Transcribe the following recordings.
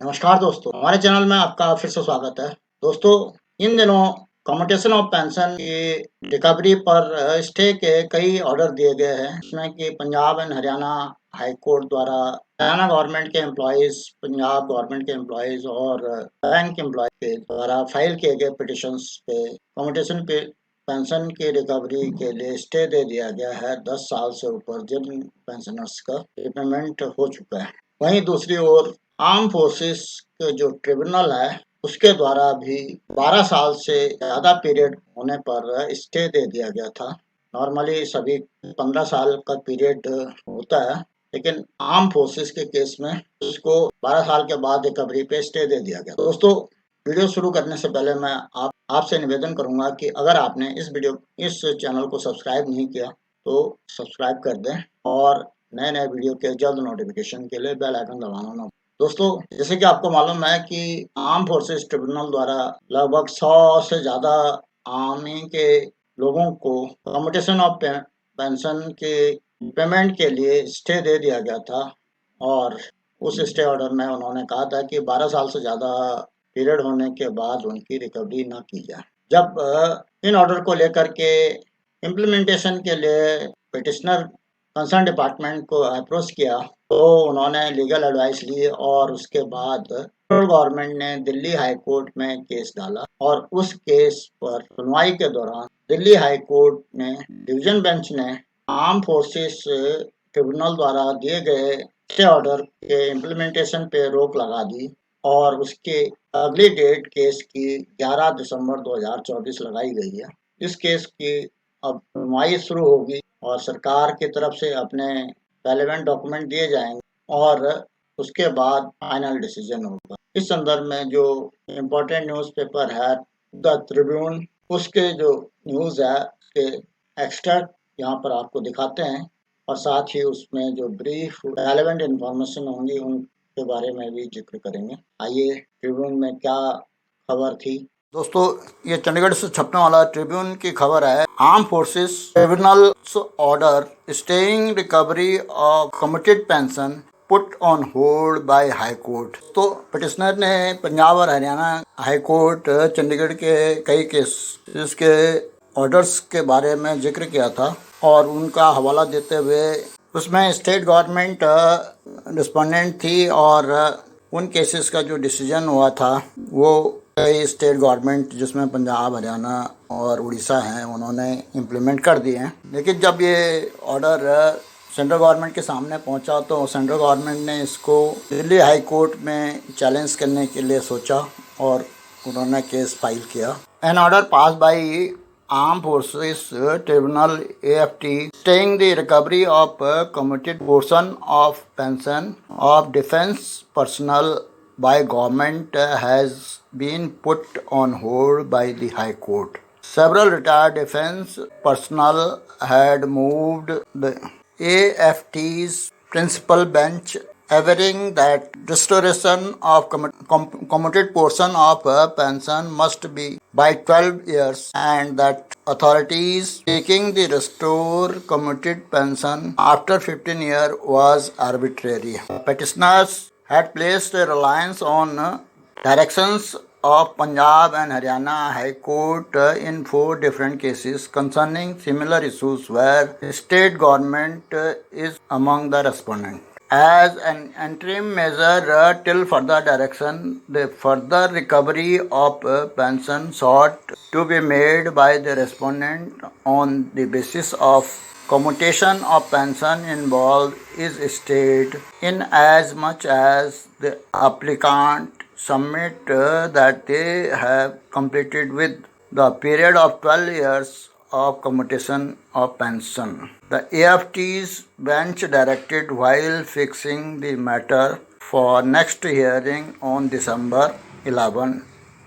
नमस्कार दोस्तों, हमारे चैनल में आपका फिर से स्वागत है। दोस्तों, इन दिनों कम्यूटेशन ऑफ पेंशन की रिकवरी पर स्टे के कई ऑर्डर दिए गए हैं, जिसमें कि Punjab and Haryana high court द्वारा हरियाणा गवर्नमेंट के एम्प्लॉइज, पंजाब गवर्नमेंट के एम्प्लॉइज और बैंक एम्प्लॉय के द्वारा फाइल किए गए पिटिशंस पे कम्यूटेशन पे पेंशन की रिकवरी के लिए स्टे दे दिया गया है 10 साल से ऊपर जिन पेंशनर्स का रिपेमेंट हो चुका है। वहीं दूसरी ओर आर्म फोर्सेस के जो ट्रिब्यूनल है उसके द्वारा भी 12 साल से ज़्यादा पीरियड होने पर स्टे दे दिया गया था। नॉर्मली सभी 15 साल का पीरियड होता है, लेकिन आर्म फोर्सेस के केस में उसको 12 साल के बाद रिकवरी पे स्टे दे दिया गया। दोस्तों, वीडियो शुरू करने से पहले मैं आपसे निवेदन करूंगा कि अगर आपने इस चैनल को सब्सक्राइब नहीं किया तो सब्सक्राइब कर दें और नए नए वीडियो के जल्द नोटिफिकेशन के लिए बेल आइकन दबाना ना। दोस्तों, जैसे कि आपको मालूम है कि आर्म फोर्सेस ट्रिब्यूनल द्वारा लगभग 100 से ज़्यादा आर्मी के लोगों को कम्यूटेशन ऑफ पेंशन के पेमेंट के लिए स्टे दे दिया गया था और उस स्टे ऑर्डर में उन्होंने कहा था कि 12 साल से ज़्यादा पीरियड होने के बाद उनकी रिकवरी ना की जाए। जब इन ऑर्डर को लेकर के इम्प्लीमेंटेशन के लिए पिटिशनर कंसर्न डिपार्टमेंट को अप्रोच किया तो उन्होंने लीगल एडवाइस ली और उसके बाद सेंट्रल गवर्नमेंट ने दिल्ली हाई कोर्ट में केस डाला और उस केस पर सुनवाई के दौरान दिल्ली हाई कोर्ट ने डिवीजन बेंच ने आर्म फोर्सेस ट्रिब्यूनल द्वारा दिए गए स्टे ऑर्डर के इम्प्लीमेंटेशन पे रोक लगा दी और उसके अगली डेट केस की 11 दिसंबर 2024 लगाई गई है। इस केस की अब सुनवाई शुरू होगी और सरकार की तरफ से अपने रेलेवेंट डॉक्यूमेंट दिए जाएंगे और उसके बाद फाइनल डिसीजन होगा। इस संदर्भ में जो इम्पोर्टेंट न्यूज़पेपर है द ट्रिब्यून, उसके जो न्यूज़ है के एक्सट्रैक्ट यहाँ पर आपको दिखाते हैं और साथ ही उसमें जो ब्रीफ रेलेवेंट इंफॉर्मेशन होंगी उनके बारे में भी जिक्र करेंगे। आइए ट्रिब्यून में क्या खबर थी। दोस्तों, ये चंडीगढ़ से छपने वाला ट्रिब्यून की खबर है। Arm forces tribunals order staying recovery of committed pension put on hold by high court. तो पिटिशनर ने पंजाब और हरियाणा हाई कोर्ट चंडीगढ़ के कई केसेस के ऑर्डर्स के बारे में जिक्र किया था और उनका हवाला देते हुए उसमें स्टेट गवर्नमेंट रिस्पोंडेंट थी और उन केसेस का जो डिसीजन हुआ था वो कई स्टेट गवर्नमेंट जिसमें पंजाब, हरियाणा और उड़ीसा हैं उन्होंने इम्प्लीमेंट कर दिए हैं। लेकिन जब ये ऑर्डर सेंट्रल गवर्नमेंट के सामने पहुंचा तो सेंट्रल गवर्नमेंट ने इसको दिल्ली हाई कोर्ट में चैलेंज करने के लिए सोचा और उन्होंने केस फाइल किया। An order pass by Armed Forces Tribunal AFT staying the recovery of a committed portion of pension of defense personnel by government has been put on hold by the High Court. Several retired defense personnel had moved the AFT's principal bench, averring that restoration of commuted portion of pension must be by 12 years and that authorities taking the restore commuted pension after 15 years was arbitrary. Petitioners had placed a reliance on directions of Punjab and Haryana High Court in 4 different cases concerning similar issues where state government is among the respondents. As an interim measure till further direction, the further recovery of pension sought to be made by the respondent on the basis of commutation of pension involved is stayed in as much as the applicant submit that they have completed with the period of 12 years of commutation of pension. The AFT's bench directed while fixing the matter for next hearing on December 11,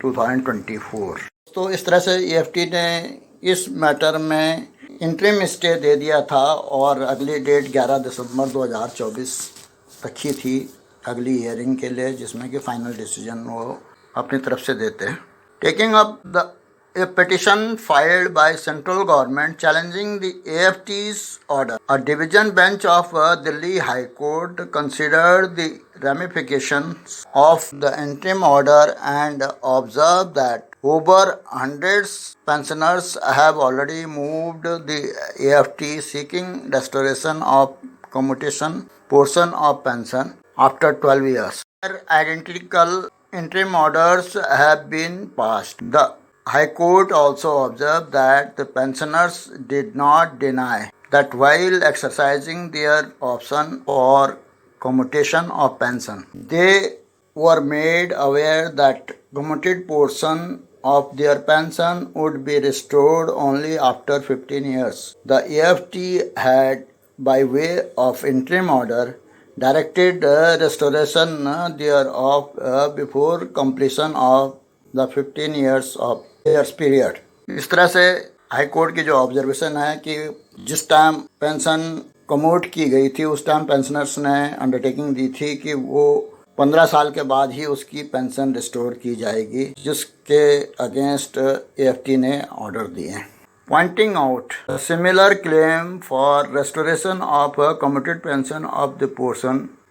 2024. तो इस तरह से AFT ने इस matter में interim stay दे दिया था और अगली डेट 11 दिसंबर 2024 रखी थी अगली हियरिंग के लिए, जिसमें कि फाइनल डिसीजन वो अपनी तरफ से देते हैं। Taking up the A petition filed by central government challenging the AFT's order. A division bench of Delhi High Court considered the ramifications of the interim order and observed that over hundreds pensioners have already moved the AFT seeking restoration of commutation portion of pension after 12 years. Identical interim orders have been passed. The High Court also observed that the pensioners did not deny that while exercising their option for commutation of pension, they were made aware that commuted portion of their pension would be restored only after 15 years. The AFT had, by way of interim order, directed restoration thereof before completion of the 15 years period. इस तरह से high court की जो observation है कि जिस time pension commode की गई थी उस टाइम पेंशनर्स ने अंडरटेकिंग दी थी कि वो 15 साल के बाद ही उसकी पेंशन रिस्टोर की जाएगी, जिसके अगेंस्ट एएफटी ने ऑर्डर दिए. Pointing out a similar claim for restoration of a commuted pension of the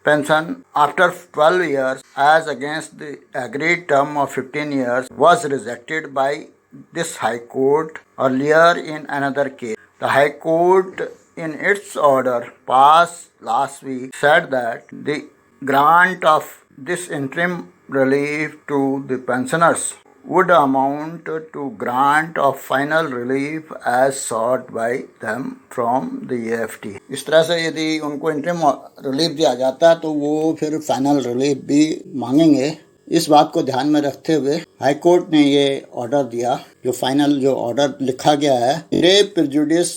pension after 12 years as against the agreed term of 15 years was rejected by this High Court earlier in another case. The High Court in its order passed last week said that the grant of this interim relief to the pensioners would amount to grant of final relief as sought by them from the AFT. इस तरह से यदि उनको interim relief दिया जाता है तो वो फिर फाइनल रिलीफ भी मांगेंगे. इस बात को ध्यान में रखते हुए हाई कोर्ट ने ये ऑर्डर दिया. जो फाइनल जो ऑर्डर लिखा गया है, grave prejudice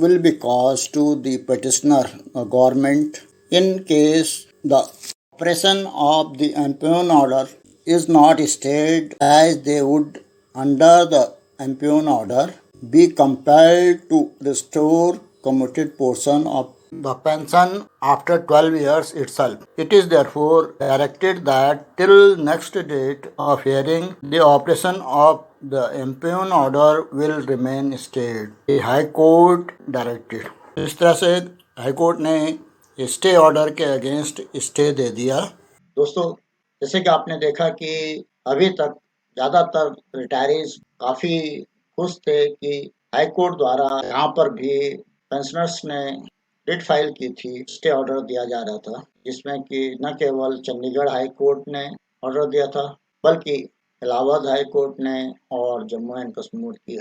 will be cause to the petitioner government in case the operation of the impugned order is not stayed, as they would under the impugned order be compelled to restore commuted portion of the pension after 12 years itself. It is therefore directed that till next date of hearing the operation of the impugned order will remain stayed. The High Court directed. इस तरह से high court ने stay order के against stay दे दिया. दोस्तों, जैसे कि आपने देखा कि अभी तक ज़्यादातर रिटायरीज काफ़ी खुश थे कि हाई कोर्ट द्वारा यहाँ पर भी पेंशनर्स ने रिट फाइल की थी, स्टे ऑर्डर दिया जा रहा था, जिसमें कि न केवल चंडीगढ़ हाई कोर्ट ने ऑर्डर दिया था, बल्कि इलाहाबाद हाई कोर्ट ने और जम्मू एंड कश्मीर की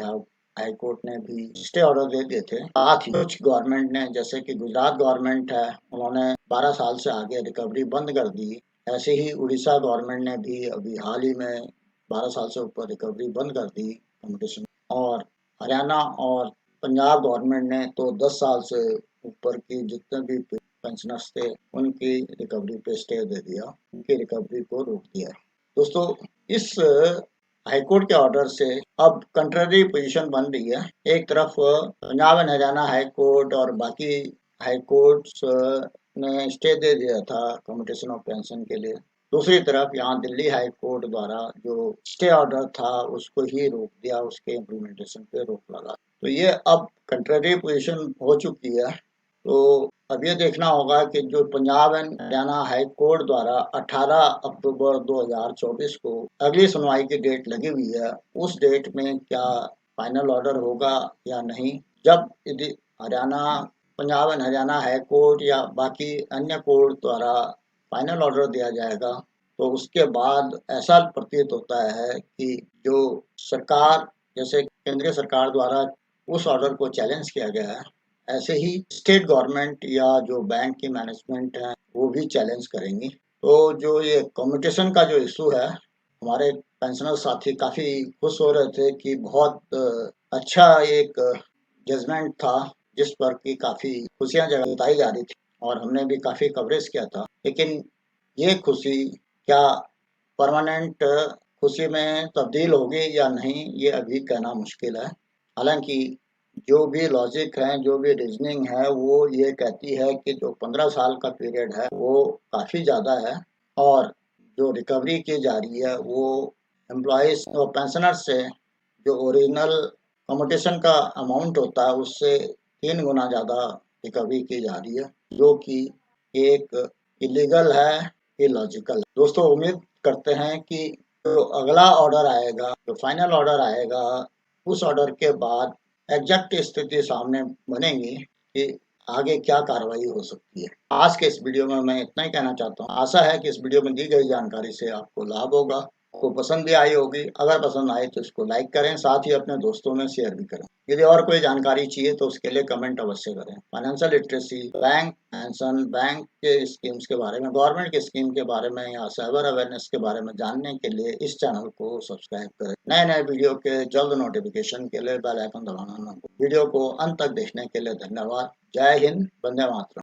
हाई कोर्ट ने भी स्टे ऑर्डर दे दिए थे. साथ ही कुछ गवर्नमेंट ने, जैसे कि गुजरात गवर्नमेंट है, उन्होंने 12 साल से आगे रिकवरी बंद कर दी. ऐसे ही उड़ीसा गवर्नमेंट ने भी अभी हाल ही में 12 साल से ऊपर रिकवरी बंद कर दी कम्युनिकेशन. और हरियाणा और पंजाब गवर्नमेंट ने तो 10 साल से ऊपर की जितने भी पेंशनर्स थे उनकी रिकवरी पे स्टे दे दिया, उनकी रिकवरी को रोक दिया. दोस्तों, इस हाईकोर्ट के ऑर्डर से अब कंट्ररी पोजीशन बन रही है. एक तरफ Punjab and Haryana high court और बाकी हाई कोर्ट्स ने स्टे दे दिया था कम्युटेशन ऑफ पेंशन के लिए. दूसरी तरफ यहाँ दिल्ली हाई कोर्ट द्वारा जो स्टे ऑर्डर था उसको ही रोक दिया, उसके इम्प्लीमेंटेशन पे रोक लगा. तो ये अब कंट्ररी पोजीशन हो चुकी है. तो अब ये देखना होगा कि जो Punjab and Haryana high court द्वारा 18 अक्टूबर 2024 को अगली सुनवाई की डेट लगी हुई है, उस डेट में क्या फाइनल ऑर्डर होगा या नहीं. जब यदि Punjab and Haryana high court या बाकी अन्य कोर्ट द्वारा फाइनल ऑर्डर दिया जाएगा तो उसके बाद ऐसा प्रतीत होता है कि जो सरकार, जैसे केंद्रीय सरकार द्वारा उस ऑर्डर को चैलेंज किया गया है, ऐसे ही स्टेट गवर्नमेंट या जो बैंक की मैनेजमेंट है वो भी चैलेंज करेंगी. तो जो ये कम्युटेशन का जो इशू है, हमारे पेंशनर साथी काफ़ी खुश हो रहे थे कि बहुत अच्छा एक जजमेंट था जिस पर कि काफ़ी खुशियाँ जताई जा रही थी और हमने भी काफ़ी कवरेज किया था. लेकिन ये खुशी क्या परमानेंट खुशी में तब्दील होगी या नहीं, ये अभी कहना मुश्किल है. हालांकि जो भी लॉजिक है, जो भी रीजनिंग है, वो ये कहती है कि जो 15 साल का पीरियड है वो काफ़ी ज़्यादा है और जो रिकवरी की जा रही है वो एम्प्लॉयज़ और पेंशनर से जो ओरिजिनल कम्युटेशन का अमाउंट होता है उससे 3 गुना ज़्यादा रिकवरी की जा रही है, जो कि एक इलीगल है, इलॉजिकल। दोस्तों उम्मीद करते हैं कि जो अगला ऑर्डर आएगा, जो फाइनल ऑर्डर आएगा, उस ऑर्डर के बाद एग्जैक्ट स्थिति सामने बनेगी कि आगे क्या कार्रवाई हो सकती है। आज के इस वीडियो में मैं इतना ही कहना चाहता हूँ। आशा है कि इस वीडियो में दी गई जानकारी से आपको लाभ होगा, आपको पसंद भी आई होगी। अगर पसंद आए तो इसको लाइक करें, साथ ही अपने दोस्तों में शेयर भी करें। यदि और कोई जानकारी चाहिए तो उसके लिए कमेंट अवश्य करें। Financial literacy, bank, pension, bank के स्कीम्स के बारे में, गवर्नमेंट के स्कीम के बारे में या साइबर अवेयरनेस के बारे में जानने के लिए इस चैनल को सब्सक्राइब करें। नए नए वीडियो के जल्द नोटिफिकेशन के लिए बेल आइकन दबाना न भूलें। वीडियो को अंत तक देखने के लिए धन्यवाद। जय हिंद, वंदे मातरम।